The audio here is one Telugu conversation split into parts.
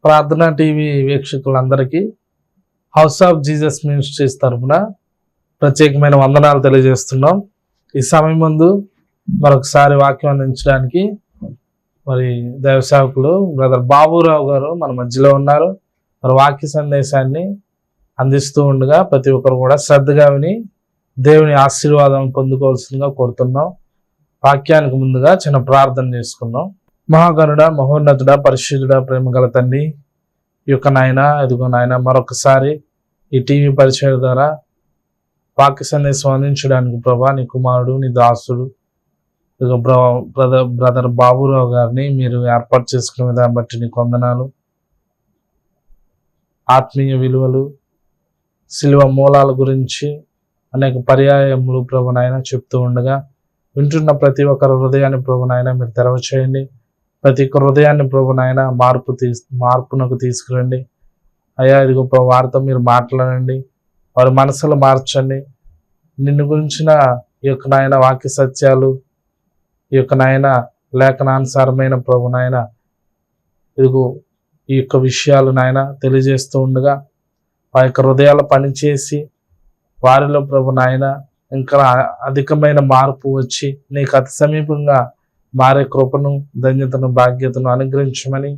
ప్రార్థనా టీవీ వీక్షకులందరికీ హౌస్ ఆఫ్ జీసస్ మినిస్ట్రీస్ తరఫున ప్రత్యేకమైన వందనాలు తెలియజేస్తున్నాం. ఈ సమయం ముందు మరొకసారి వాక్యం అందించడానికి మరి దైవ సేవకులు బ్రదర్ బాబురావు గారు మన మధ్యలో ఉన్నారు. మరి వాక్య సందేశాన్ని అందిస్తూ ఉండగా ప్రతి ఒక్కరు కూడా శ్రద్ధగా విని దేవుని ఆశీర్వాదం పొందుకోవాల్సిందిగా కోరుతున్నాం. వాక్యానికి ముందుగా చిన్న ప్రార్థన చేసుకుందాం. మహాగణుడ, మహోన్నతుడ, పరిశుద్ధుడ, ప్రేమగల తండ్రి, ఈ యొక్క నాయన ఇదిగో నాయన మరొకసారి ఈ టీవీ పరిచయం ద్వారా వాక్య సందేశం అందించడానికి ప్రభా నీ కుమారుడు, నీ దాసుడు ఇదిగో బ్రదర్ బాబురావు గారిని మీరు ఏర్పాటు చేసుకునే విధాన్ని బట్టి నీకు వందనాలు. ఆత్మీయ విలువలు, శిలువ మూలాల గురించి అనేక పర్యాయములు ప్రభు నాయన చెప్తూ ఉండగా వింటున్న ప్రతి ఒక్కరి హృదయాన్ని ప్రభు నాయన మీరు తెరవ చేయండి. ప్రతి ఒక్క హృదయాన్ని ప్రభు నాయన మార్పునకు తీసుకురండి. అయ్యా ఇదిగో వారితో మీరు మాట్లాడండి, వారి మనసులు మార్చండి. నిన్ను గురించిన ఈ యొక్క నాయన వాక్య సత్యాలు, ఈ యొక్క నాయన లేఖనానుసారమైన ప్రభు నాయన ఇదిగో ఈ యొక్క విషయాలు నాయన తెలియజేస్తూ ఉండగా ఆ యొక్క హృదయాలు పనిచేసి వారిలో ప్రభు నాయన ఇంకా అధికమైన మార్పు వచ్చి నీకు అతి సమీపంగా మారే కృపను, ధన్యతను, భాగ్యతను అనుగ్రహించమని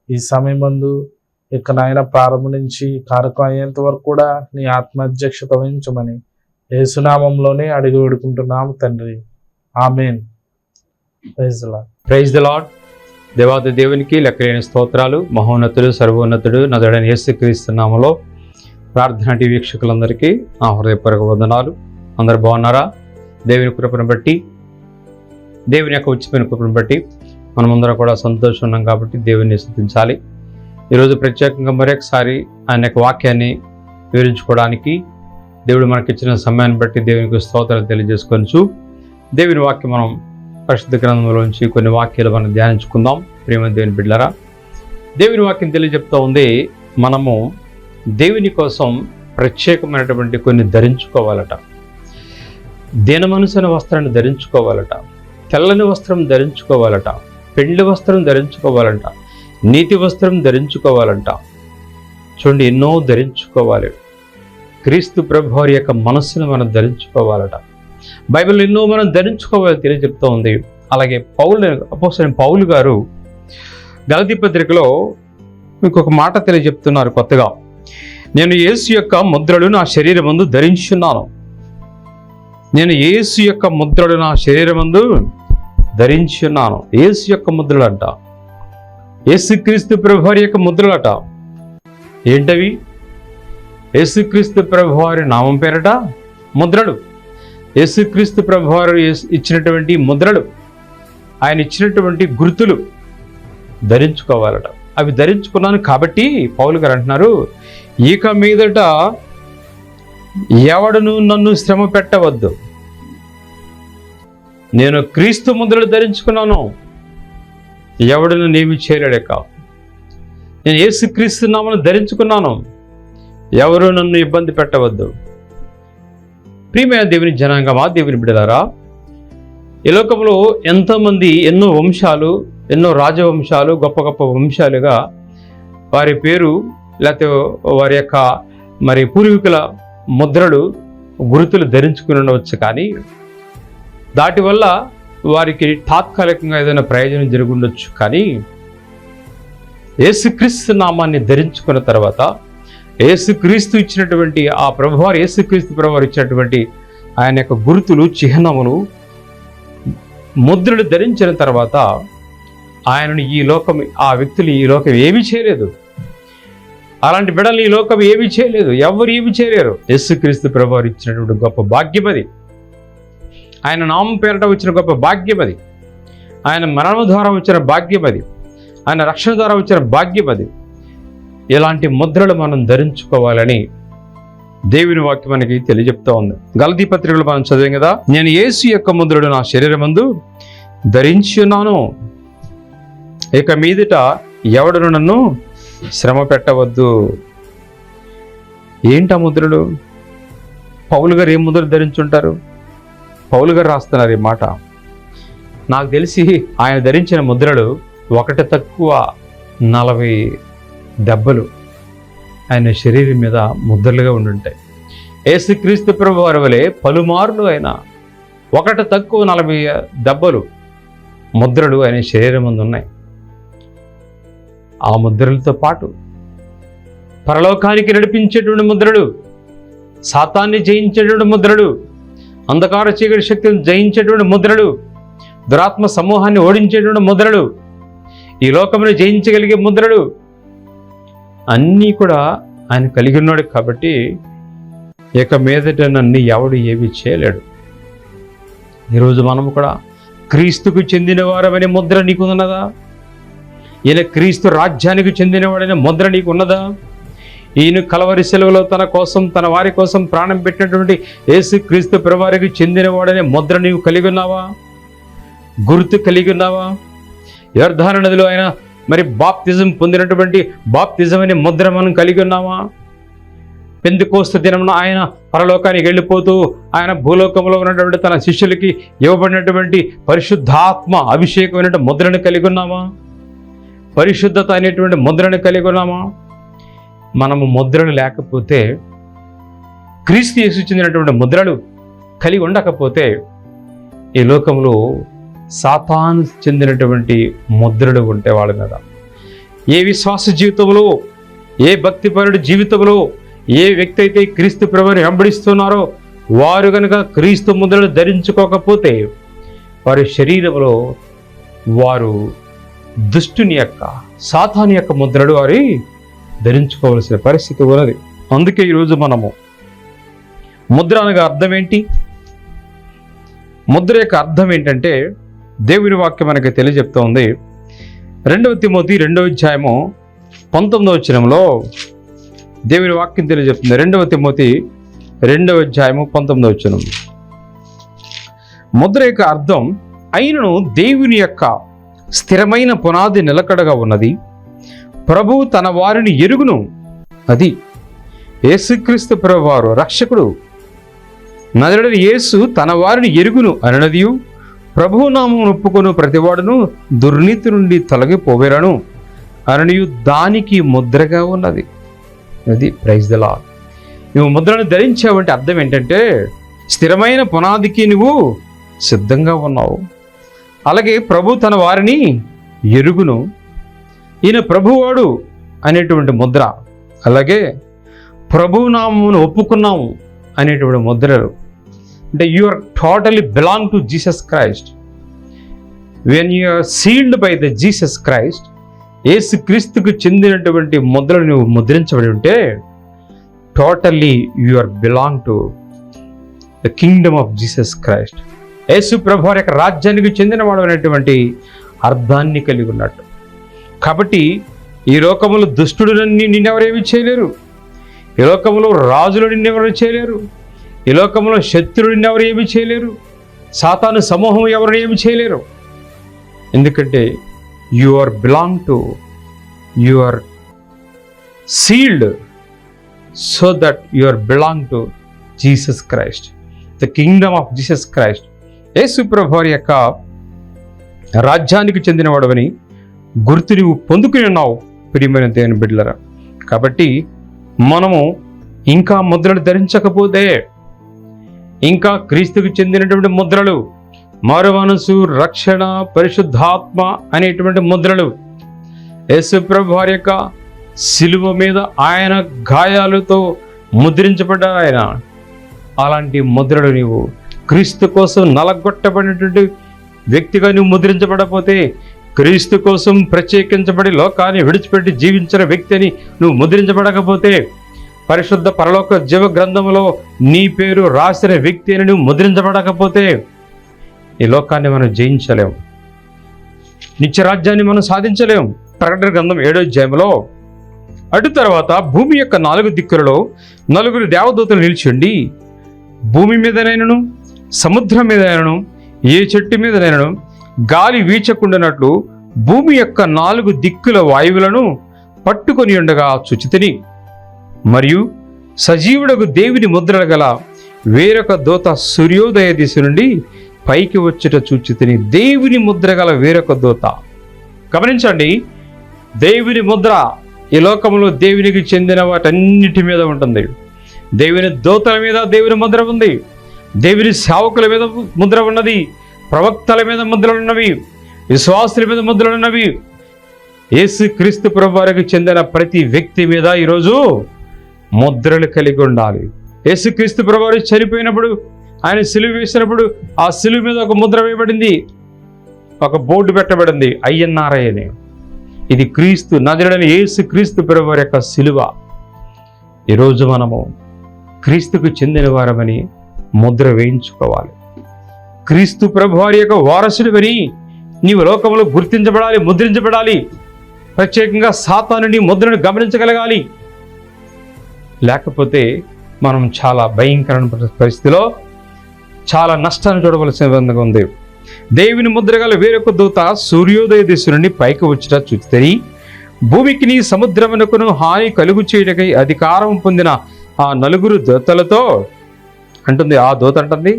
ఈ సమయం ముందు ఇక నాయన ప్రారంభం నుంచి కార్యక్రమం అయ్యేంత వరకు కూడా నీ ఆత్మాధ్యక్షత వహించమని యేసునామంలోనే అడిగి వేడుకుంటున్నాము తండ్రి, ఆమేన్. Praise the lord. దేవాది దేవునికి లెక్కలేని స్తోత్రాలు. మహోన్నతుడు, సర్వోన్నతుడు నదుడైన యేసుక్రీస్తు నామములో ప్రార్థనా టీవీ వీక్షకులందరికీ నా హృదయపూర్వక వందనాలు. అందరు బాగున్నారా? దేవుని కృపను బట్టి, దేవుని యొక్క ఉచితమైన కృపను బట్టి మనమందరం కూడా సంతోషం ఉన్నాం కాబట్టి దేవుని స్తుతించాలి. ఈరోజు ప్రత్యేకంగా మరొకసారి ఆయన యొక్క వాక్యాన్ని వివరించుకోవడానికి దేవుడు మనకిచ్చిన సమయాన్ని బట్టి దేవునికి స్తోత్రాలు తెలియజేసుకోవచ్చు. దేవుని వాక్యం మనం పరిశుద్ధ గ్రంథంలోంచి కొన్ని వాక్యాలు మనం ధ్యానించుకుందాం. ప్రేమ దేవుని బిడ్డలారా, దేవుని వాక్యం తెలియజెప్తూ ఉంది, మనము దేవుని కోసం ప్రత్యేకమైనటువంటి కొన్ని ధరించుకోవాలట. దీనమనుసైన వస్త్రాన్ని ధరించుకోవాలట, తెల్లని వస్త్రం ధరించుకోవాలట, పెండ్లి వస్త్రం ధరించుకోవాలంట, నీతి వస్త్రం ధరించుకోవాలంట. చూడండి, ఎన్నో ధరించుకోవాలి. క్రీస్తు ప్రభు వారి యొక్క మనస్సును మనం ధరించుకోవాలట. బైబిల్ ఎన్నో మనం ధరించుకోవాలి తెలియజెప్తూ ఉంది. అలాగే అపోస్తలుడైన పౌలు గారు గలతీ పత్రికలో ఇంకొక మాట తెలియజెప్తున్నారు కొత్తగా. నేను యేసు యొక్క ముద్రలు నా శరీరమందు ధరించున్నాను. నేను యేసు యొక్క ముద్రలు నా శరీరమందు ధరించున్నాను. యేసు యొక్క ముద్రలు అంట, యేసుక్రీస్తు ప్రభు వారి యొక్క ముద్రలట. ఏంటవి? యేసుక్రీస్తు ప్రభు వారి నామం పేరట ముద్రలు. యేసుక్రీస్తు ప్రభు వారు ఇచ్చినటువంటి ముద్రలు, ఆయన ఇచ్చినటువంటి గుర్తులు ధరించుకోవాలట. అవి ధరించుకున్నాను కాబట్టి పౌలు గారు అంటున్నారు, ఇక మీదట ఎవడును నన్ను శ్రమ పెట్టవద్దు. నేను క్రీస్తు ముద్రలు ధరించుకున్నాను, ఎవడును నేమి చేయలేక. నేను యేసుక్రీస్తు నామమును ధరించుకున్నాను, ఎవరు నన్ను ఇబ్బంది పెట్టవద్దు. ప్రియమైన దేవుని జనాంగమా, దేవుని బిడ్డలారా, ఈ లోకంలో ఎంతోమంది ఎన్నో వంశాలు, ఎన్నో రాజవంశాలు, గొప్ప గొప్ప వంశాలుగా వారి పేరు లేకపోతే వారి యొక్క మరి పూర్వీకుల ముద్రలు, గుర్తులు ధరించుకుని ఉండవచ్చు. కానీ దాటి వల్ల వారికి తాత్కాలికంగా ఏదైనా ప్రయోజనం జరుగుండొచ్చు. కానీ యేసుక్రీస్తు నామాన్ని ధరించుకున్న తర్వాత, యేసుక్రీస్తు ఇచ్చినటువంటి ఆ ప్రభువారు, యేసుక్రీస్తు ప్రభువారు ఇచ్చినటువంటి ఆయన యొక్క గుర్తులు, చిహ్నములు, ముద్రలు ధరించిన తర్వాత ఆయనను ఈ లోకం, ఆ వ్యక్తులు ఈ లోకం ఏమీ చేయలేదు. అలాంటి బిడ్డలు ఈ లోకం ఏమీ చేయలేదు, ఎవరు ఏమి చేయలేరు. యేసుక్రీస్తు ప్రభువారు ఇచ్చినటువంటి గొప్ప భాగ్యం అది. ఆయన నామం పేరట వచ్చిన గొప్ప భాగ్యం అది. ఆయన మరణం ద్వారా వచ్చిన భాగ్యం అది. ఆయన రక్షణ ద్వారా వచ్చిన భాగ్యం అది. ఇలాంటి ముద్రలు మనం ధరించుకోవాలని దేవుని వాక్యం మనకి తెలియజెప్తా ఉంది. గలతీ పత్రికలు మనం చదివాం కదా, నేను యేసు యొక్క ముద్రలు నా శరీరమందు ధరించున్నాను, ఇక మీదట ఎవడును నన్ను శ్రమ పెట్టవద్దు. ఏంటి ఆ ముద్రలు? పౌలు గారు ఏం ముద్రలు ధరించుంటారు? పౌలు గారు రాస్తున్నారు ఈ మాట. నాకు తెలిసి ఆయన ధరించిన ముద్రలు ఒకటి తక్కువ 40 దెబ్బలు ఆయన శరీరం మీద ముద్రలుగా ఉండుంటాయి. యేసుక్రీస్తు ప్రభు వారి వలె పలుమార్లు ఆయన ఒకటి తక్కువ 40 దెబ్బలు ముద్రలు ఆయన శరీరం ముందు ఉన్నాయి. ఆ ముద్రలతో పాటు పరలోకానికి నడిపించేటువంటి ముద్రలు, సాతాన్ని జయించేటువంటి ముద్రలు, అంధకార చీకటి శక్తిని జయించేటువంటి ముద్రలు, దురాత్మ సమూహాన్ని ఓడించేటువంటి ముద్రలు, ఈ లోకమును జయించగలిగే ముద్రలు అన్నీ కూడా ఆయన కలిగి ఉన్నాడు. కాబట్టి ఇక మీదట నన్ను ఎవడు ఏమి చేయలేడు. ఈరోజు మనము కూడా క్రీస్తుకు చెందిన వారమనే ముద్ర నీకు ఉన్నదా? ఈయన క్రీస్తు రాజ్యానికి చెందినవాడనే ముద్ర నీకు ఉన్నదా? ఈయన కలవరి సెలవులో తన కోసం, తన వారి కోసం ప్రాణం పెట్టినటువంటి యేసు క్రీస్తు ప్రభువారికి చెందినవాడనే ముద్ర నీవు కలిగి ఉన్నావా? గుర్తు కలిగి ఉన్నావా? యోర్దాను నదిలో ఆయన మరి బాప్తిజం పొందినటువంటి బాప్తిజం అనే ముద్ర మనం కలిగి ఉన్నామా? పెంతెకోస్తు దినమున ఆయన పరలోకానికి వెళ్ళిపోతూ ఆయన భూలోకంలో ఉన్నటువంటి తన శిష్యులకి ఇవ్వబడినటువంటి పరిశుద్ధాత్మ అభిషేకమైన ముద్రను కలిగి ఉన్నామా? పరిశుద్ధత అనేటువంటి ముద్రను కలిగి ఉన్నామా? మనము ముద్రలు లేకపోతే, క్రీస్తు యేసు చెందినటువంటి ముద్రలు కలిగి ఉండకపోతే ఈ లోకంలో సాతాను చెందినటువంటి ముద్రలు ఉంటే వాళ్ళ మీద, ఏ విశ్వాస జీవితంలో, ఏ భక్తిపరుడి జీవితంలో ఏ వ్యక్తి అయితే క్రీస్తు ప్రభువుని వెంబడిస్తున్నారో వారు కనుక క్రీస్తు ముద్రలు ధరించుకోకపోతే వారి శరీరంలో వారు దుష్టుని యొక్క, సాతాను యొక్క ముద్రలు వారి ధరించుకోవాల్సిన పరిస్థితి ఉన్నది. అందుకే ఈరోజు మనము ముద్ర అనగా అర్థం ఏంటి? ముద్ర యొక్క అర్థం ఏంటంటే దేవుని వాక్యం మనకి తెలియజెప్తోంది. 2 తిమోతి 2వ అధ్యాయము 19వ వచనంలో దేవుని వాక్యం తెలియజెప్తుంది. 2 తిమోతి 2వ అధ్యాయము 19వ వచనం. ముద్ర యొక్క అర్థం, అయినను దేవుని యొక్క స్థిరమైన పునాది నిలకడగా ఉన్నది, ప్రభువు తన వారిని ఎరుగును. అది యేసుక్రీస్తు ప్రభువారు రక్షకుడు, నజరేయుడైన యేసు తన వారిని ఎరుగును అననదియు, ప్రభువు నామమును ఒప్పుకొను ప్రతివాడును దుర్నీతి నుండి తొలగిపోవేరను అననియు దానికి ముద్రగా ఉన్నది. అది ప్రైజ్ ద లార్డ్. నువ్వు ముద్రను ధరించావంటే అర్థం ఏంటంటే స్థిరమైన పునాదికి నువ్వు సిద్ధంగా ఉన్నావు. అలాగే ప్రభు తన వారిని ఎరుగును, ఈయన ప్రభువాడు అనేటువంటి ముద్ర, అలాగే ప్రభు నామమును ఒప్పుకున్నాము అనేటువంటి ముద్రలు. అంటే you are totally belong to Jesus Christ. When you are sealed by the Jesus Christ, Yesu క్రీస్తుకు చెందినటువంటి ముద్రలు నువ్వు ముద్రించబడి ఉంటే totally you are belong to the kingdom of Jesus Christ. Yesu ప్రభువారి యొక్క రాజ్యానికి చెందినవాడు అనేటువంటి అర్థాన్ని కలిగి ఉన్నట్టు. కాబట్టి ఈ లోకములో దుష్టుడు నిన్నెవరేమి చేయలేరు, ఈ లోకంలో రాజులు నిన్నెవరు చేయలేరు, ఈ లోకంలో శత్రుడు నిన్నెవరు ఏమి చేయలేరు, సాతాను సమూహం ఎవరు ఏమి చేయలేరు. ఎందుకంటే you are belong to, you are sealed so that you are belong to Jesus Christ, the kingdom of Jesus Christ. యేసు ప్రభువారి యొక్క రాజ్యానికి చెందినవాడవని గుర్తు నువ్వు పొందుకుని ఉన్నావు ప్రియమైన దేవుని బిడ్డలారా. కాబట్టి మనము ఇంకా ముద్రలు ధరించకపోతే, ఇంకా క్రీస్తుకు చెందినటువంటి ముద్రలు, మారు మనసు, రక్షణ, పరిశుద్ధాత్మ అనేటువంటి ముద్రలు, యేసు ప్రభువారి యొక్క శిలువ మీద ఆయన గాయాలతో ముద్రించబడ్డ ఆయన, అలాంటి ముద్రలు నీవు క్రీస్తు కోసం నలగొట్టబడినటువంటి వ్యక్తిగా నువ్వు ముద్రించబడకపోతే, క్రీస్తు కోసం ప్రత్యేకించబడి లోకాన్ని విడిచిపెట్టి జీవించిన వ్యక్తిని నువ్వు ముద్రించబడకపోతే, పరిశుద్ధ పరలోక జీవ గ్రంథంలో నీ పేరు రాసిన వ్యక్తి అని నువ్వు ముద్రించబడకపోతే ఈ లోకాన్ని మనం జయించలేము, నిత్యరాజ్యాన్ని మనం సాధించలేము. ప్రకటన గ్రంథం 7వ అధ్యాయంలో అటు తర్వాత భూమి యొక్క 4 దిక్కులలో 4 దేవదూతలు నిలిచిండి, భూమి మీదనైనను సముద్రం మీదనైనను ఏ చెట్టు మీదనైనను గాలి వీచకుండానట్లు భూమి యొక్క 4 దిక్కుల వాయువులను పట్టుకొని ఉండగా చూచితిని. మరియు సజీవుడకు దేవుని ముద్రలు గల వేరొక దూత సూర్యోదయ దిశ నుండి పైకి వచ్చుట చూచితిని. దేవుని ముద్ర గల వేరొక దూత. గమనించండి, దేవుని ముద్ర ఈ లోకంలో దేవునికి చెందిన వాటన్నిటి మీద ఉంటుంది. దేవుని దూతల మీద దేవుని ముద్ర ఉంది, దేవుని సేవకుల మీద ముద్ర ఉన్నది, ప్రవక్తల మీద ముద్రలు ఉన్నవి, విశ్వాసుల మీద ముద్రలు ఉన్నవి. యేసు క్రీస్తు ప్రభువారికి చెందిన ప్రతి వ్యక్తి మీద ఈరోజు ముద్రలు కలిగి ఉండాలి. యేసు క్రీస్తు ప్రభువారు చనిపోయినప్పుడు, ఆయన సిలువ వేసినప్పుడు ఆ సిలువ మీద ఒక ముద్ర వేయబడింది, ఒక బోర్డు పెట్టబడింది, INRI అని. ఇది క్రీస్తు నజరేయుడైన యేసు క్రీస్తు ప్రభువారి యొక్క సిలువ. ఈరోజు మనము క్రీస్తుకు చెందిన వారమని ముద్ర వేయించుకోవాలి. క్రీస్తు ప్రభువారి యొక్క వారసుడివని నీవు లోకంలో గుర్తించబడాలి, ముద్రించబడాలి. ప్రత్యేకంగా సాతాను నీ ముద్రను గమనించగలగాలి. లేకపోతే మనం చాలా భయంకరమైన పరిస్థితిలో చాలా నష్టాన్ని చూడవలసిన ఉంది. దేవుని ముద్ర గల వేరొక దూత సూర్యోదయ దిశ నుండి పైకి వచ్చిన చూస్తే భూమికి నీ సముద్రమునకును హాని కలుగు చేయటకై అధికారం పొందిన ఆ 4 దూతలతో అంటుంది. ఆ దూత అంటుంది,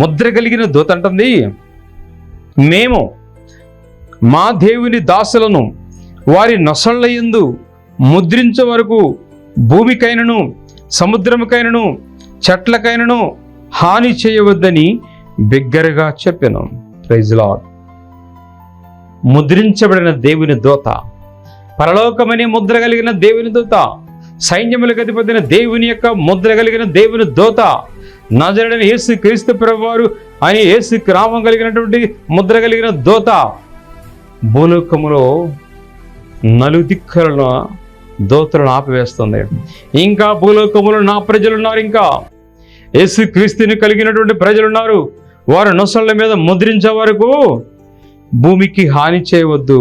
ముద్ర కలిగిన దూత అంటుంది, మేము మా దేవుని దాసులను వారి నొసళ్ళ యందు ముద్రించే వరకు భూమికైనను సముద్రముకైనను చెట్లకైనను హాని చేయవద్దని బిగ్గరగా చెప్పాను. Praise lord. ముద్రించబడిన దేవుని దూత, పరలోకమనే ముద్ర కలిగిన దేవుని దూత, సైన్యములకు అధిపతిన దేవుని యొక్క ముద్ర కలిగిన దేవుని దూత, నజరేయుడైన యేసు క్రీస్తు ప్రభువారు అని యేసు నామం కలిగినటువంటి ముద్ర కలిగిన దూత భూలోకములో నలుదిక్కులను దూతలను ఆపివేస్తుంది. ఇంకా భూలోకములో నా ప్రజలున్నారు, ఇంకా యేసు క్రీస్తుని కలిగినటువంటి ప్రజలున్నారు. వారు నొసళ్ళ మీద ముద్రించే వరకు భూమికి హాని చేయవద్దు,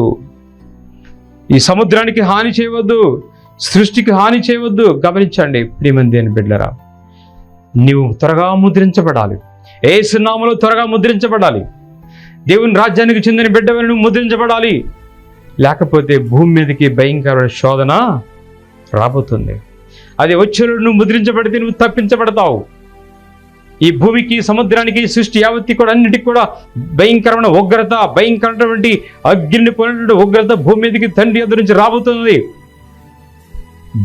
ఈ సముద్రానికి హాని చేయవద్దు, సృష్టికి హాని చేయవద్దు. గమనించండి ప్రియమైన దేవుని బిడ్డలారా, నీవు త్వరగా ముద్రించబడాలి. యేసు నామములో త్వరగా ముద్రించబడాలి. దేవుని రాజ్యానికి చెందిన బిడ్డవని నువ్వు ముద్రించబడాలి. లేకపోతే భూమి మీదకి భయంకరమైన శోధన రాబోతుంది. అది వచ్చేలో నువ్వు ముద్రించబడితే నువ్వు తప్పించబడతావు. ఈ భూమికి సముద్రానికి సృష్టి యావత్తి కూడా అన్నిటికి కూడా భయంకరమైన ఉగ్రత, భయంకరమైనటువంటి అగ్ని పోయినటువంటి ఉగ్రత భూమి మీదకి తండ్రి ఎదురు నుంచి రాబోతున్నది.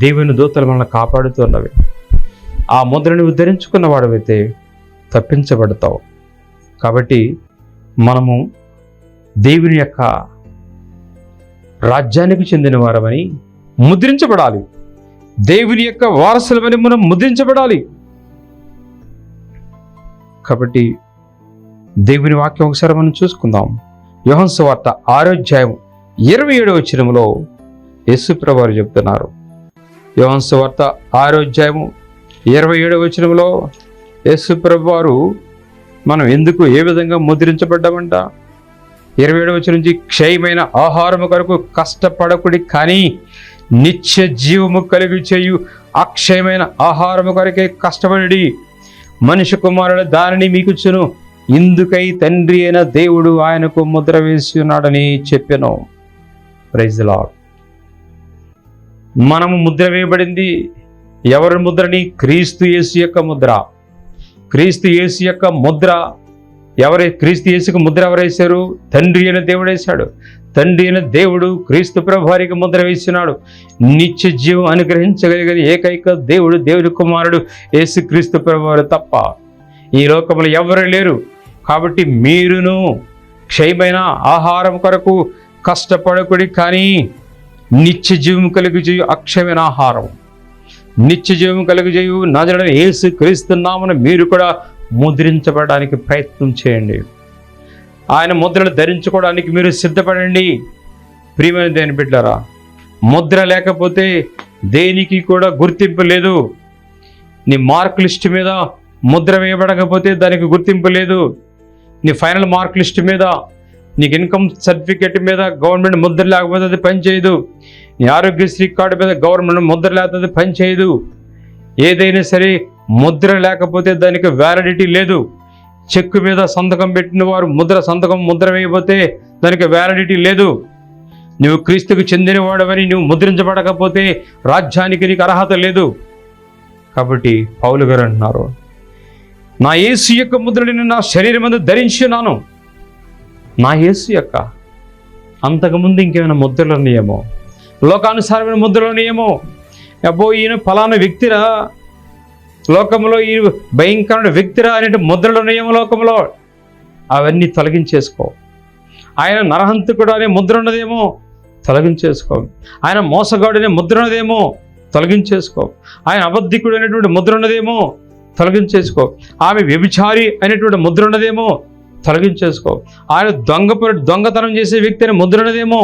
దేవుని దూతలు మనల్ని కాపాడుతున్నవి. ఆ ముద్రను ధరించుకున్న వాడవైతే తప్పించబడతావు. కాబట్టి మనము దేవుని యొక్క రాజ్యానికి చెందిన వారమని ముద్రించబడాలి. దేవుని యొక్క వారసులమని మనం ముద్రించబడాలి. కాబట్టి దేవుని వాక్యం ఒకసారి మనం చూసుకుందాం. యోహాను సువార్త 6:27 యేసు ప్రభువారు చెప్తున్నారు. యోహాను సువార్త 6:27 యేసు ప్రభువారు మనం ఎందుకు ఏ విధంగా ముద్రించబడ్డామంట. 27 నుంచి క్షయమైన ఆహారము కొరకు కష్టపడకుడి, కానీ నిత్య జీవము కలిగి చేయు అక్షయమైన ఆహారము కొరకే కష్టపడి మనిషి కుమారుడు దానిని మీకుచ్చును, ఇందుకై తండ్రి అయిన దేవుడు ఆయనకు ముద్ర వేసి ఉన్నాడని చెప్పాను. Praise the Lord. మనము ముద్ర వేయబడింది ఎవరి ముద్రని? క్రీస్తు యేసు యొక్క ముద్ర. క్రీస్తు యేసు యొక్క ముద్ర క్రీస్తు యేసుకు ముద్ర ఎవరు వేశారు? తండ్రి అయిన దేవుడు వేశాడు. తండ్రి అయిన దేవుడు క్రీస్తు ప్రభువారికి ముద్ర వేస్తున్నాడు. నిత్య జీవం అనుగ్రహించగలిగిన ఏకైక దేవుడు, దేవుని కుమారుడు యేసు క్రీస్తు ప్రభువారు తప్ప ఈ లోకంలో ఎవరు లేరు. కాబట్టి మీరును క్షయమైన ఆహారం కొరకు కష్టపడకుడి, కానీ నిత్య జీవం కలుగజేయు అక్షయమైన ఆహారం, నిత్య జీవం కలుగజేయు నజరేయుడైన యేసు క్రీస్తు నామమున మీరు కూడా ముద్రించబడడానికి ప్రయత్నం చేయండి. ఆయన ముద్రను ధరించుకోవడానికి మీరు సిద్ధపడండి. ప్రియమైన దేవుని బిడ్డలారా, ముద్ర లేకపోతే దేనికి కూడా గుర్తింపు లేదు. నీ మార్క్ లిస్ట్ మీద ముద్ర వేయబడకపోతే దానికి గుర్తింపు లేదు. నీ ఫైనల్ మార్క్ లిస్ట్ మీద, నీకు ఇన్కమ్ సర్టిఫికేట్ మీద గవర్నమెంట్ ముద్ర లేకపోతే అది పనిచేయదు. నీ ఆరోగ్యశ్రీ కార్డు మీద గవర్నమెంట్ ముద్ర లేకపోతే పనిచేయదు. ఏదైనా సరే ముద్ర లేకపోతే దానికి వ్యాలిడిటీ లేదు. చెక్కు మీద సంతకం పెట్టిన వారు ముద్ర వేయకపోతే దానికి వ్యాలిడిటీ లేదు. నువ్వు క్రీస్తుకు చెందినవాడవని నువ్వు ముద్రించబడకపోతే రాజ్యానికి నీకు అర్హత లేదు. కాబట్టి పౌలు గారు అంటున్నారు, నా యేసు యొక్క ముద్రని నా శరీరం మీద ధరించున్నాను. నా యేసు యొక్క, అంతకుముందు ఇంకేమైనా ముద్రలు ఉన్నాయేమో. లోకానుసారమైన ముద్రలోనేమో అబ్బో ఈయన ఫలానా వ్యక్తిరా, లోకంలో ఈ భయంకరమైన వ్యక్తిరా అనే ముద్రలోనేమో లోకంలో, అవన్నీ తొలగించేసుకో. ఆయన నరహంతకుడు అనే ముద్ర ఉన్నదేమో తొలగించేసుకో. ఆయన మోసగాడు అనే ముద్ర ఉన్నదేమో తొలగించేసుకో. ఆయన అబద్ధికుడు అనేటువంటి ముద్ర ఉన్నదేమో తొలగించేసుకో. ఆమె వ్యభిచారి అనేటువంటి ముద్ర ఉన్నదేమో తొలగించేసుకో. ఆయన దొంగతనం చేసే వ్యక్తి అనే ముద్ర ఉన్నదేమో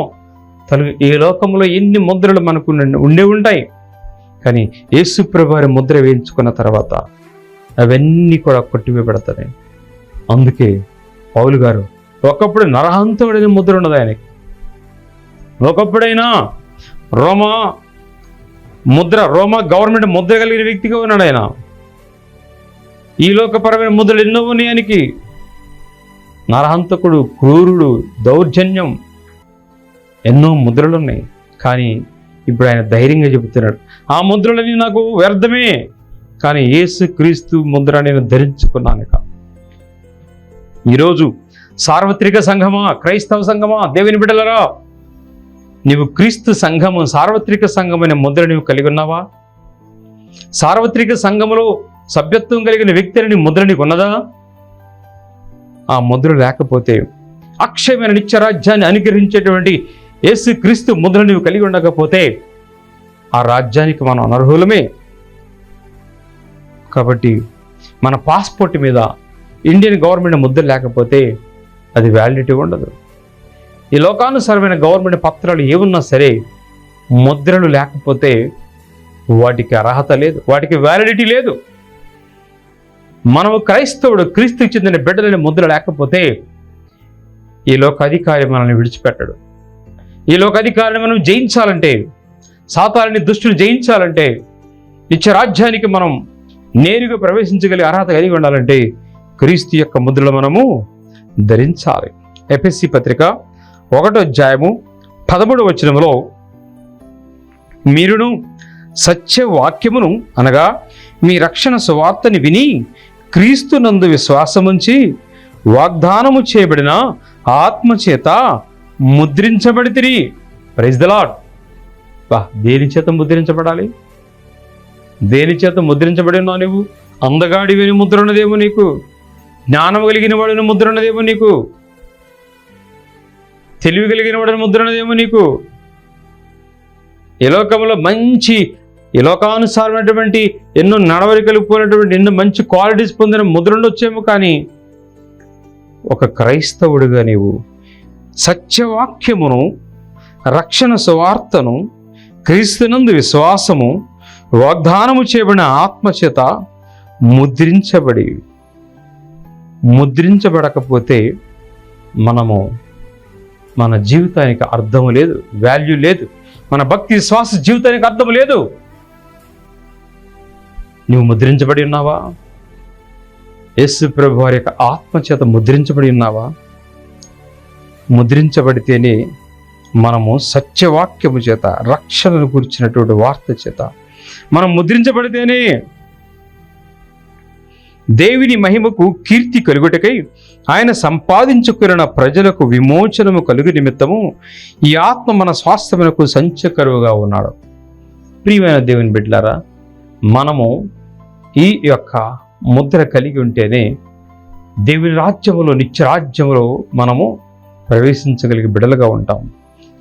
ఈ లోకంలో ఎన్ని ముద్రలు మనకు ఉండే ఉంటాయి. కానీ యేసు ప్రభువు వారి ముద్ర వేయించుకున్న తర్వాత అవన్నీ కూడా కొట్టివేయబడతాయి. అందుకే పౌలు గారు ఒకప్పుడు నరహంతకుడనే ముద్ర ఉన్నది ఆయనకి. ఒకప్పుడైనా రోమా గవర్నమెంట్ ముద్ర కలిగిన వ్యక్తిగా ఉన్నాడు ఆయన. ఈ లోకపరమైన ముద్రలు ఎన్నో ఉన్నాయి ఆయనకి. నరహంతకుడు, క్రూరుడు, దౌర్జన్యం, ఎన్నో ముద్రలు ఉన్నాయి. కానీ ఇప్పుడు ఆయన ధైర్యంగా చెబుతున్నాడు, ఆ ముద్రలని నాకు వ్యర్థమే, కానీ యేసు క్రీస్తు ముద్ర నేను ధరించుకున్నాను. ఈరోజు సార్వత్రిక సంఘమా, క్రైస్తవ సంఘమా, దేవుని బిడ్డలరా, నీవు క్రీస్తు సంఘము, సార్వత్రిక సంఘం అనే ముద్ర నీవు కలిగి ఉన్నావా? సార్వత్రిక సంఘములో సభ్యత్వం కలిగిన వ్యక్తి అని ముద్ర నీకు ఉన్నదా? ఆ ముద్ర లేకపోతే, అక్షయమైన నిత్యరాజ్యాన్ని అనుగ్రహించేటువంటి యేసు క్రీస్తు ముద్ర నీవు కలిగి ఉండకపోతే ఆ రాజ్యానికి మనం అనర్హులమే. కాబట్టి మన పాస్పోర్ట్ మీద ఇండియన్ గవర్నమెంట్ ముద్ర లేకపోతే అది వ్యాలిడిటీ ఉండదు. ఈ లోకానుసారమైన గవర్నమెంట్ పత్రాలు ఏమున్నా సరే ముద్రలు లేకపోతే వాటికి అర్హత లేదు, వాటికి వ్యాలిడిటీ లేదు. మనము క్రైస్తవుడు, క్రీస్తుకి చెందిన బిడ్డలని ముద్ర లేకపోతే ఈ లోకాధికారి మనల్ని విడిచిపెట్టడు. ఈ లోకాధికారిని మనం జయించాలంటే, సాతానుని దుష్టుని జయించాలంటే, నిత్యరాజ్యానికి మనం నేరుగా ప్రవేశించగలిగే అర్హత కలిగి ఉండాలంటే క్రీస్తు యొక్క ముద్రలు మనము ధరించాలి. ఎఫెసీ పత్రిక 1వ అధ్యాయము 13వ వచనములో, మీరును సత్యవాక్యమును అనగా మీ రక్షణ సువార్తని విని క్రీస్తునందు విశ్వాసముంచి వాగ్దానము చేయబడిన ఆత్మచేత ముద్రించబడితిరి. Praise the lord. దేని చేత ముద్రించబడాలి? దేని చేత ముద్రించబడి ఉన్నావు నువ్వు? అందగాడివని ముద్ర ఉన్నదేమో నీకు, జ్ఞానం కలిగిన వాడిని ముద్ర ఉన్నదేమో నీకు, తెలివి కలిగిన వాడిని ముద్ర ఉన్నదేమో నీకు, ఈ లోకంలో మంచి ఈ లోకానుసారమైనటువంటి ఎన్నో నడవడికలు పోయినటువంటి ఎన్నో మంచి క్వాలిటీస్ పొందిన ముద్ర ఉండొచ్చేమో. కానీ ఒక క్రైస్తవుడిగా నీవు సత్యవాక్యమును, రక్షణ సువార్తను, క్రీస్తునందు విశ్వాసము, వాగ్దానము చేయబడిన ఆత్మచేత ముద్రించబడకపోతే మన జీవితానికి అర్థము లేదు, వాల్యూ లేదు. మన భక్తి విశ్వాస జీవితానికి అర్థం లేదు. నువ్వు ముద్రించబడి ఉన్నావా? యేసు ప్రభు వారి యొక్క ఆత్మచేత ముద్రించబడి ఉన్నావా? ముద్రించబడితేనే మనము సత్యవాక్యము చేత, రక్షణను గురించినటువంటి వార్త చేత మనం ముద్రించబడితేనే దేవుని మహిమకు కీర్తి కలుగుటకై ఆయన సంపాదించుకున్న ప్రజలకు విమోచనము కలుగు నిమిత్తము ఈ ఆత్మ మన స్వాస్థ్యమునకు సంచకరువుగా ఉన్నాడు. ప్రియమైన దేవుని బిడ్డలారా, మనము ఈ యొక్క ముద్ర కలిగి ఉంటేనే దేవుని రాజ్యములో, నిత్యరాజ్యములో మనము ప్రవేశించగలిగే బిడ్డలుగా ఉంటాం.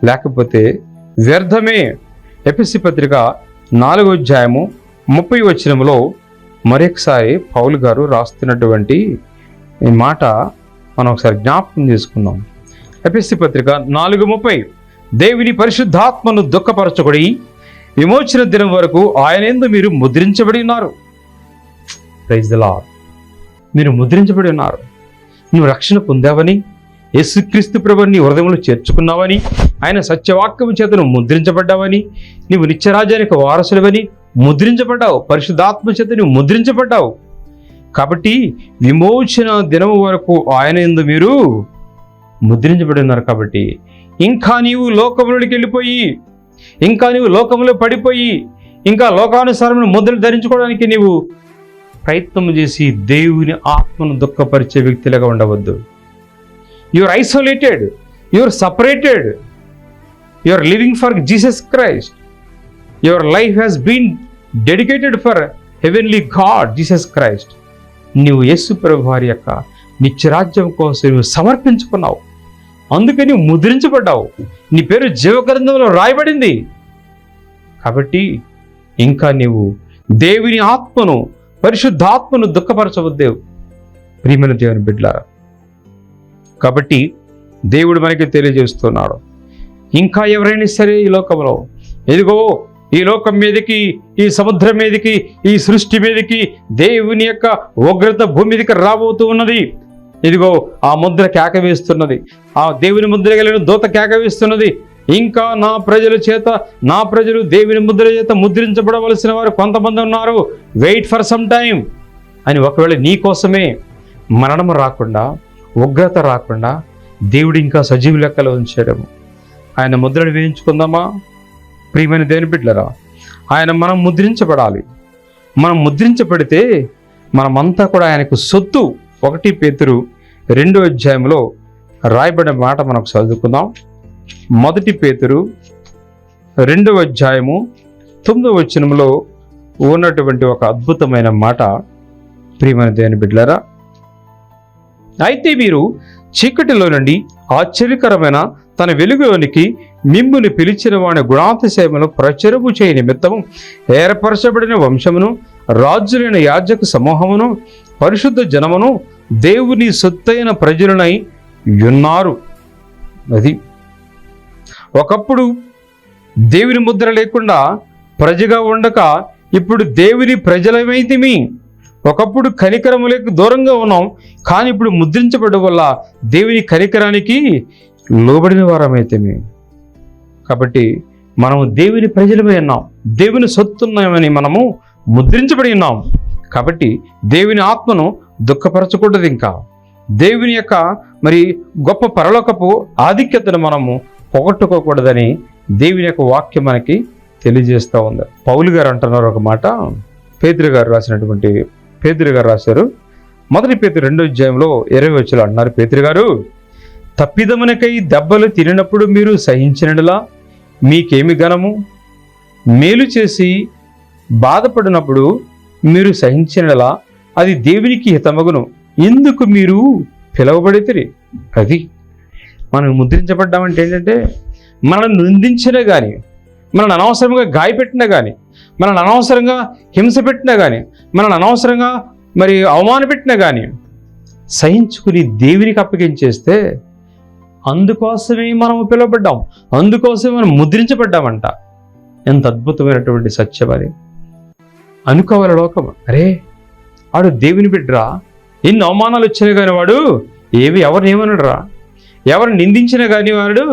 లేకపోతే వ్యర్థమే. ఎఫెసీ పత్రిక 4వ అధ్యాయము 30వ వచనములో మరొకసారి పౌలు గారు రాస్తున్నటువంటి ఈ మాట మనం ఒకసారి జ్ఞాపకం చేసుకుందాం. ఎఫెసీ పత్రిక 4:30, దేవుని పరిశుద్ధాత్మను దుఃఖపరచకుడి, విమోచన దినం వరకు ఆయనందు మీరు ముద్రించబడి ఉన్నారు. Praise the Lord. మీరు ముద్రించబడి ఉన్నారు. నువ్వు రక్షణ పొందావని, యేసుక్రీస్తు ప్రభువుని నీ హృదయంలో చేర్చుకున్నావని, ఆయన సత్యవాక్యము చేత నువ్వు ముద్రించబడ్డావని, నీవు నిత్యరాజ్యానికి వారసులవని ముద్రించబడ్డావు. పరిశుద్ధాత్మ చేత నువ్వు ముద్రించబడ్డావు. కాబట్టి విమోచన దినము వరకు ఆయన యందు మీరు ముద్రించబడి ఉన్నారు. కాబట్టి ఇంకా నీవు లోకములోకి వెళ్ళిపోయి, ఇంకా నీవు లోకంలో పడిపోయి, ఇంకా లోకానుసారమైన ముద్రలు ధరించుకోవడానికి నీవు ప్రయత్నం చేసి దేవుని ఆత్మను దుఃఖపరిచే వ్యక్తులుగా ఉండవద్దు. You are isolated, you are separated. You are living for Jesus Christ. Your life has been dedicated for heavenly God Jesus Christ. నీవు యేసు ప్రభు వారి యొక్క నిత్యరాజ్యం కోసం నువ్వు సమర్పించుకున్నావు, అందుకని ముద్రించబడ్డావు, నీ పేరు జీవగ్రంథంలో రాయబడింది. కాబట్టి ఇంకా నీవు దేవుని ఆత్మను, పరిశుద్ధాత్మను దుఃఖపరచవద్దేవు ప్రియమైన దేవుని బిడ్డలారా. కాబట్టి దేవుడు మనకి తెలియజేస్తున్నాడు, ఇంకా ఎవరైనా సరే ఈ లోకంలో, ఇదిగో ఈ లోకం మీదకి, ఈ సముద్రం మీదకి, ఈ సృష్టి మీదకి దేవుని యొక్క ఉగ్రత భూమి మీదకి రాబోతూ ఉన్నది. ఇదిగో ఆ ముద్ర కేక వేస్తున్నది, ఆ దేవుని ముద్ర కలిగిన దూత కేక వేస్తున్నది. ఇంకా నా ప్రజలు దేవుని ముద్ర చేత ముద్రించబడవలసిన వారు కొంతమంది ఉన్నారు, వెయిట్ ఫర్ సమ్ టైమ్ అని. ఒకవేళ నీ కోసమే మరణం రాకుండా, ఉగ్రత రాకుండా దేవుడు ఇంకా సజీవ లెక్కలో ఉంచాడము. ఆయన ముద్రను వేయించుకుందామా ప్రియమైన దేవుని బిడ్డలారా? మనం ముద్రించబడాలి. మనం ముద్రించబడితే మనమంతా కూడా ఆయనకు సొత్తు. 1 పేతురు 2వ అధ్యాయంలో రాయబడిన మాట మనకు చదువుకుందాం. 1 పేతురు 2వ అధ్యాయము 9వ వచనంలో ఉన్నటువంటి ఒక అద్భుతమైన మాట ప్రియమైన దేవుని బిడ్డలారా. అయితే మీరు చీకటిలో నుండి ఆశ్చర్యకరమైన తన వెలుగులోనికి మిమ్ముని పిలిచిన వాని గుణాతిశయమును ప్రచురము చేయ నిమిత్తము ఏర్పరచబడిన వంశమును, రాజులైన యాజక సమూహమును, పరిశుద్ధ జనమును, దేవుని సొత్తైన ప్రజలనై ఉన్నారు. అది ఒకప్పుడు దేవుని ముద్ర లేకుండా ప్రజగా ఉండక ఇప్పుడు దేవుని ప్రజలమైతిమి. ఒకప్పుడు కనికరములకు దూరంగా ఉన్నాం, కానీ ఇప్పుడు ముద్రించబడడం వల్ల దేవుని కనికరానికి లోబడిన వారమైతే మేము. కాబట్టి మనము దేవుని ప్రజలమై ఉన్నాం, దేవుని సొత్తున్నామని మనము ముద్రించబడి ఉన్నాం. కాబట్టి దేవుని ఆత్మను దుఃఖపరచకూడదు, ఇంకా దేవుని యొక్క గొప్ప పరలోకపు ఆధిక్యతను మనము పొగట్టుకోకూడదని దేవుని యొక్క వాక్యం మనకి తెలియజేస్తూ ఉంది. పౌలు గారు అంటున్నారు ఒక మాట, పేతురు గారు రాశారు. 1 పేతురు 2వ అధ్యాయంలో 20వ వచనంలో అంటున్నారు, పేతురు గారు, తప్పిదమునకై దెబ్బలు తిరిగినప్పుడు మీరు సహించినలా మీకేమి ఘనము? మేలు చేసి బాధపడినప్పుడు మీరు సహించినలా అది దేవునికి హితమగును. ఎందుకు మీరు పిలువబడితిరి? అది మనం ముద్రించబడ్డామంటే ఏంటంటే, మనల్ని నిందించినా కానీ, మనల్ని అనవసరంగా గాయపెట్టినా కానీ, మనల్ని అనవసరంగా హింస పెట్టినా కానీ, మనల్ని అనవసరంగా అవమాన పెట్టినా కానీ సహించుకుని దేవునికి అప్పగించేస్తే అందుకోసమే మనము పిలువబడ్డాం, అందుకోసమే మనం ముద్రించబడ్డామంట. ఎంత అద్భుతమైనటువంటి సత్యం అది. అనుకోవాలి లోకం, అరే వాడు దేవుని బిడ్డరా, ఎన్ని అవమానాలు వచ్చినా కానీ వాడు ఎవరిని ఏమనడురా, ఎవరిని నిందించినా కానీ వాడు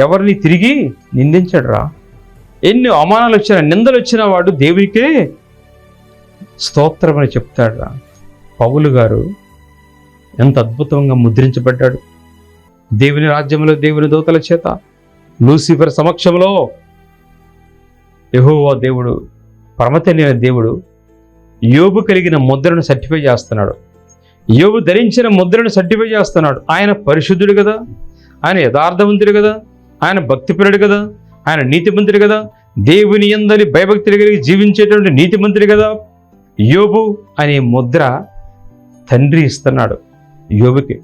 ఎవరిని తిరిగి నిందించడురా, ఎన్ని అవమానాలు వచ్చినా నిందలు వచ్చినా వాడు దేవునికే స్తోత్రం అని చెప్తాడురా. పౌలు గారు ఎంత అద్భుతంగా ముద్రించబడ్డాడు దేవుని రాజ్యంలో, దేవుని దూతల చేత, లూసిఫర్ సమక్షంలో. యెహోవా దేవుడు, పరమతెలియని దేవుడు యోబు కలిగిన ముద్రను సర్టిఫై చేస్తున్నాడు, యోబు ధరించిన ముద్రను సర్టిఫై చేస్తున్నాడు. ఆయన పరిశుద్ధుడు కదా, ఆయన యథార్థవంతుడు కదా, ఆయన భక్తిపరుడు కదా, ఆయన నీతిమంతుడు కదా, దేవుని యందలి భయభక్తులు కలిగి జీవించేటువంటి నీతిమంతుడు కదా. యోబు అనే ముద్ర తండ్రి ఇస్తున్నాడు యోబుకి.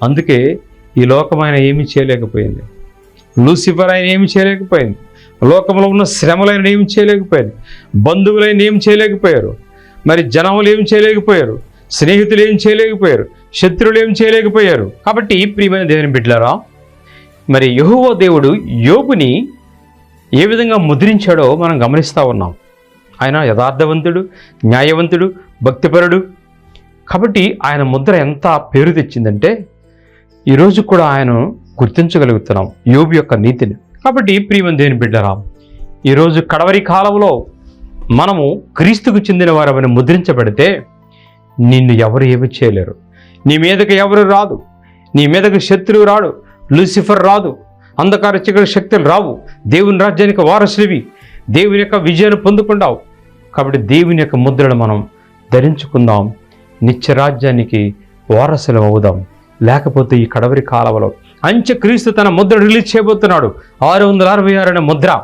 అందుకే ఈ లోకం ఆయన ఏమీ చేయలేకపోయింది, లూసిఫర్ ఆయన ఏమి చేయలేకపోయింది, లోకంలో ఉన్న శ్రమలైన ఏమి చేయలేకపోయింది, బంధువులైన ఏం చేయలేకపోయారు, జనములు ఏం చేయలేకపోయారు, స్నేహితులు ఏం చేయలేకపోయారు, శత్రువులు ఏం చేయలేకపోయారు. కాబట్టి ప్రియమైన దేవుని బిడ్డలారా, యెహోవా దేవుడు యోబుని ఏ విధంగా ముద్రించాడో మనం గమనిస్తూ ఉన్నాం. ఆయన యథార్థవంతుడు, న్యాయవంతుడు, భక్తిపరుడు. కాబట్టి ఆయన ముద్ర ఎంత పేరు తెచ్చిందంటే ఈరోజు కూడా ఆయన గుర్తించగలుగుతున్నాం యోబు యొక్క నీతిని. కాబట్టి ప్రియమైన దేవుని బిడ్డలారా, ఈరోజు కడవరి కాలంలో మనము క్రీస్తుకు చెందిన వారమని ముద్రించబడితే నిన్ను ఎవరు ఏమి చేయలేరు, నీ మీదకి ఎవరు రాదు, నీ మీదకి శత్రువు రాడు, లూసిఫర్ రాదు, అంధకార చీకటి శక్తులు రావు. దేవుని రాజ్యానికి వారసుడివి, దేవుని యొక్క విజయాన్ని పొందుకుంటావు. కాబట్టి దేవుని యొక్క ముద్రను మనం ధరించుకుందాం, నిత్య రాజ్యానికి వారసులం అవుదాం. లేకపోతే ఈ కడవరి కాలంలో అంత్యక్రీస్తు తన ముద్ర రిలీజ్ చేయబోతున్నాడు. 666 అనే ముద్ర.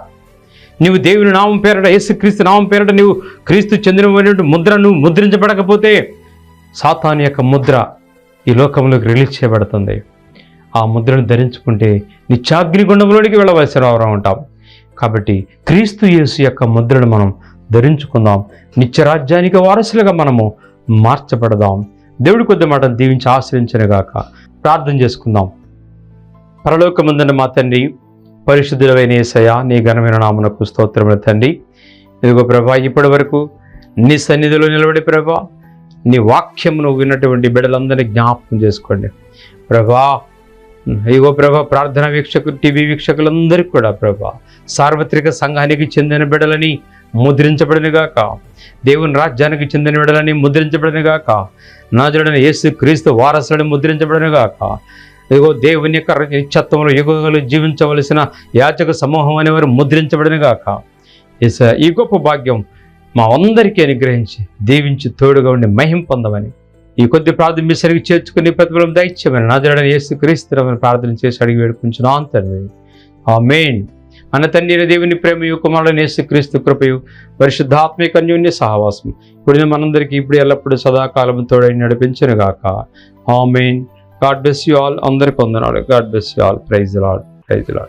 నీవు దేవుని నామం పేరట, యేసుక్రీస్తు నామం పేరట నీవు క్రీస్తు చెందినటువంటి ముద్ర నువ్వు ముద్రించబడకపోతే సాతాను యొక్క ముద్ర ఈ లోకంలోకి రిలీజ్ చేయబడుతుంది. ఆ ముద్రను ధరించుకుంటే నిత్యాగ్నిగుండంలోనికి వెళ్ళవలసిన వారం ఉంటాం. కాబట్టి క్రీస్తు యేసు యొక్క ముద్రను మనం ధరించుకుందాం. నిత్యరాజ్యానికి వారసులుగా మనము మార్చబడదాం. దేవుడి కొద్ది మాటను దీవించి ఆశ్రయించనుగాక. ప్రార్థన చేసుకుందాం. పరలోకమందున మా తండ్రి, పరిశుద్ధుడైన యేసయ్య, నీ ఘనమైన నామమునకు స్తోత్రములు తండ్రి. ఇదిగో ప్రభా, ఇప్పటి వరకు నీ సన్నిధిలో నిలబడి ప్రభా, నీ వాక్యమును విన్నటువంటి బిడ్డలందరినీ జ్ఞాపకం చేసుకోండి ప్రభా. ఇగో ప్రభా, ప్రార్థనా వీక్షకులు, టీవీ వీక్షకులందరికీ కూడా ప్రభా, సార్వత్రిక సంఘానికి చెందిన బిడ్డలని ముద్రించబడినగాక, దేవుని రాజ్యానికి చెందిన బిడ్డలని ముద్రించబడినగాక, నాజరుడైన యేసు క్రీస్తు వారసులను ముద్రించబడినగాక. ఇదిగో దేవుని యొక్క నిత్యత్వంలో యుగాలు జీవించవలసిన యాచక సమూహం అనేవారు ముద్రించబడినగాక. ఈ గొప్ప భాగ్యం మా అందరికీ అనుగ్రహించి దీవించి తోడుగా ఉండి మహిమ పొందమని ఈ కొద్ది ప్రార్థన మీ సరిగి చేర్చుకుని ప్రతిఫలం దయచేయమని నాజరుడైన యేసు క్రీస్తుని ప్రార్థన చేసి అడిగి వేడుకుంటున్నాను తండ్రి. ఆమేన్. మన తండ్రి దేవుని ప్రేమయు, కుమారుడైన యేసు క్రీస్తు కృపయు, పరిశుద్ధాత్మిక అన్యోన్య సహవాసం ఇప్పుడు మనందరికీ ఇప్పుడు ఎల్లప్పుడూ సదాకాలం తోడై నడిపించునుగాక. Amen. God bless you all. అందరికీ వందనాలు. God bless you all. Praise the Lord. Praise the lord.